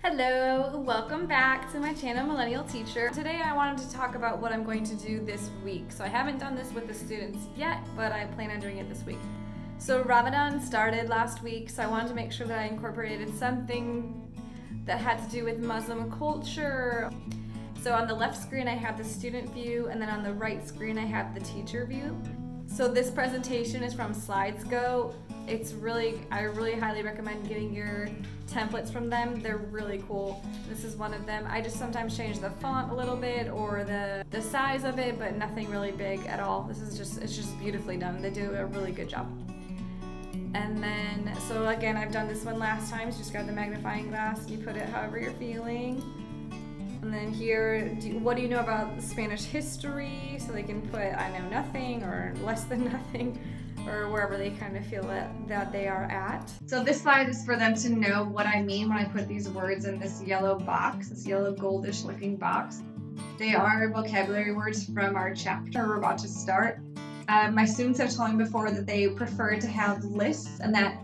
Hello, welcome back to my channel, Millennial Teacher. Today I wanted to talk about what I'm going to do this week. So I haven't done this with the students yet, but I plan on doing it this week. So Ramadan started last week, so I wanted to make sure that I incorporated something that had to do with Muslim culture. So on the left screen I have the student view, and then on the right screen I have the teacher view. So this presentation is from SlidesGo. I really highly recommend getting your templates from them. They're really cool. This is one of them. I just sometimes change the font a little bit or the size of it, but nothing really big at all. It's just beautifully done. They do a really good job. And then, so again, I've done this one last time. So just grab the magnifying glass and you put it however you're feeling. And then here, what do you know about Spanish history? So they can put, I know nothing or less than nothing, or wherever they kind of feel that they are at. So this slide is for them to know what I mean when I put these words in this yellow box, this yellow goldish looking box. They are vocabulary words from our chapter we're about to start. My students have told me before that they prefer to have lists and that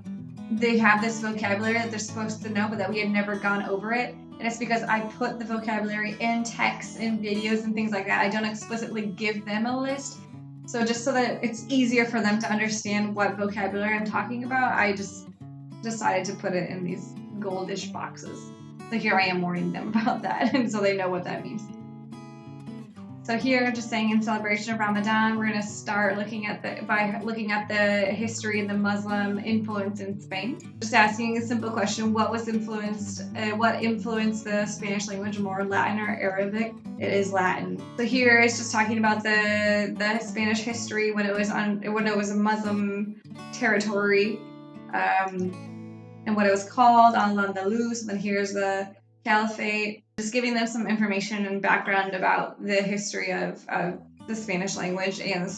they have this vocabulary that they're supposed to know, but that we had never gone over it. And it's because I put the vocabulary in text, in videos, and things like that. I don't explicitly give them a list. So just so that it's easier for them to understand what vocabulary I'm talking about, I just decided to put it in these goldish boxes. So here I am warning them about that, and so they know what that means. So here, just saying in celebration of Ramadan, we're going to start by looking at the history of the Muslim influence in Spain. Just asking a simple question: what influenced the Spanish language more, Latin or Arabic? It is Latin. So here it's just talking about the Spanish history when it was a Muslim territory, and what it was called, Al-Andalus. And then here's the Caliphate. Just giving them some information and background about the history of the Spanish language and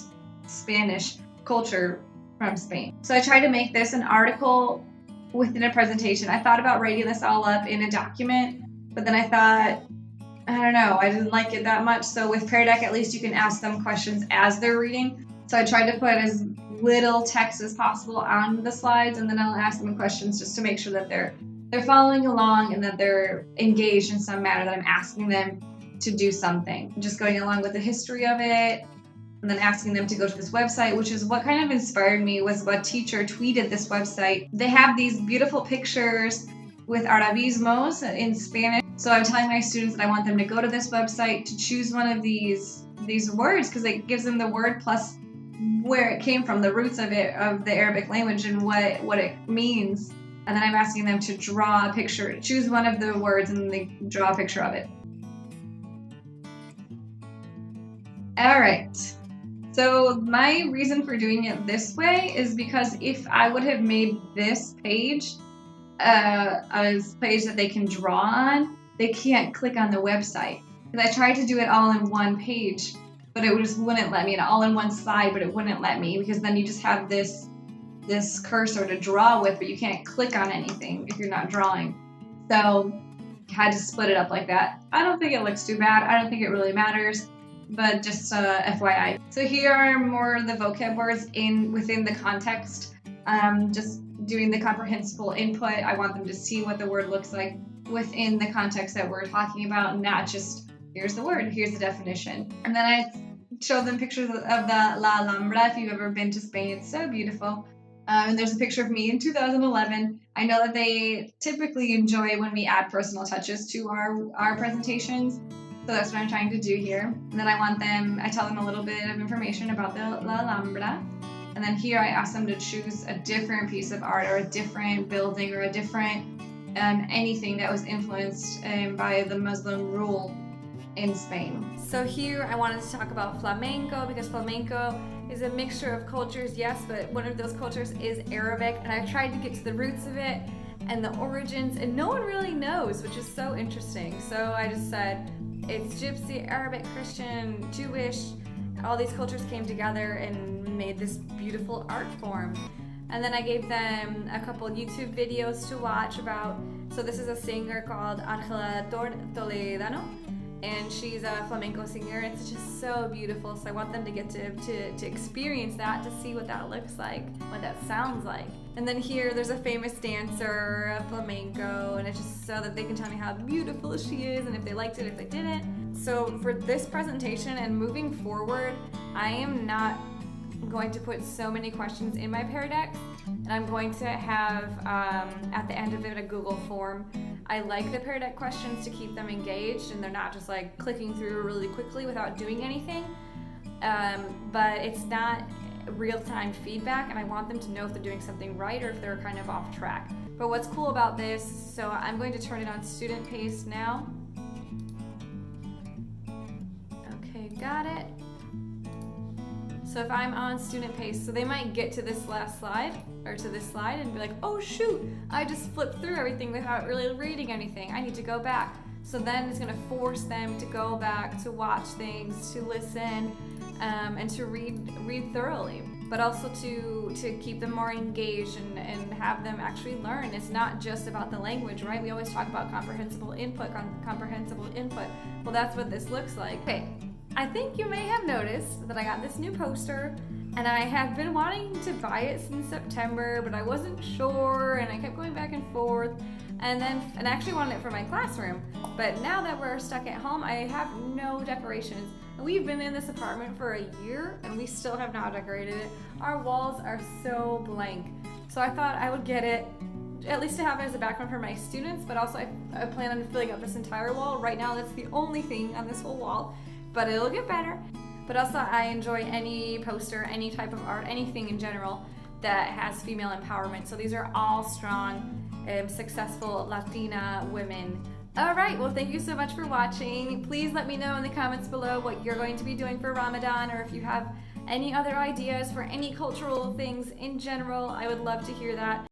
Spanish culture from Spain. So I tried to make this an article within a presentation. I thought about writing this all up in a document, but then I thought, I don't know, I didn't like it that much. So with Pear Deck, at least you can ask them questions as they're reading. So I tried to put as little text as possible on the slides, and then I'll ask them questions just to make sure that they're following along and that they're engaged in some manner, that I'm asking them to do something. Just going along with the history of it, and then asking them to go to this website, which is what kind of inspired me, was what teacher tweeted this website. They have these beautiful pictures with arabismos in Spanish. So I'm telling my students that I want them to go to this website to choose one of these words, because it gives them the word plus where it came from, the roots of it, of the Arabic language, and what it means. And then I'm asking them to draw a picture, choose one of the words, and then they draw a picture of it. All right. So my reason for doing it this way is because if I would have made this page a page that they can draw on, they can't click on the website. Because I tried to do it all in one page, but it just wouldn't let me, and all in one slide, but it wouldn't let me, because then you just have this cursor to draw with, but you can't click on anything if you're not drawing. So I had to split it up like that. I don't think it looks too bad. I don't think it really matters, but just FYI. So here are more of the vocab words within the context. Just doing the comprehensible input. I want them to see what the word looks like within the context that we're talking about, not just here's the word, here's the definition. And then I showed them pictures of the La Alhambra. If you've ever been to Spain, it's so beautiful. And there's a picture of me in 2011. I know that they typically enjoy when we add personal touches to our presentations. So that's what I'm trying to do here. And then I tell them a little bit of information about the La Alhambra. And then here I ask them to choose a different piece of art, or a different building, or a different anything that was influenced by the Muslim rule in Spain. So here I wanted to talk about flamenco, because flamenco is a mixture of cultures, yes, but one of those cultures is Arabic, and I tried to get to the roots of it and the origins, and no one really knows, which is so interesting. So I just said it's Gypsy, Arabic, Christian, Jewish. All these cultures came together and made this beautiful art form. And then I gave them a couple YouTube videos to watch about, so this is a singer called Angela Toledano, and she's a flamenco singer. It's just so beautiful, so I want them to get to experience that, to see what that looks like, what that sounds like. And then here there's a famous dancer, a flamenco, and it's just so that they can tell me how beautiful she is and if they liked it, if they didn't. So for this presentation and moving forward, I am not going to put so many questions in my Pear Deck, and I'm going to have at the end of it a Google form. I like the Pear Deck questions to keep them engaged and they're not just like clicking through really quickly without doing anything, but it's not real-time feedback, and I want them to know if they're doing something right or if they're kind of off track. But what's cool about this, so I'm going to turn it on student pace now. Okay, got it. So if I'm on student pace, so they might get to this last slide, or to this slide, and be like, oh shoot, I just flipped through everything without really reading anything. I need to go back. So then it's gonna force them to go back, to watch things, to listen, and to read thoroughly. But also to keep them more engaged and have them actually learn. It's not just about the language, right? We always talk about comprehensible input. Well, that's what this looks like. Okay. I think you may have noticed that I got this new poster, and I have been wanting to buy it since September, but I wasn't sure, and I kept going back and forth, and I actually wanted it for my classroom. But now that we're stuck at home, I have no decorations. We've been in this apartment for a year, and we still have not decorated it. Our walls are so blank. So I thought I would get it, at least to have it as a background for my students, but also I plan on filling up this entire wall. Right now, that's the only thing on this whole wall. But it'll get better. But also I enjoy any poster, any type of art, anything in general that has female empowerment. So these are all strong, successful Latina women. All right, well, thank you so much for watching. Please let me know in the comments below what you're going to be doing for Ramadan, or if you have any other ideas for any cultural things in general. I would love to hear that.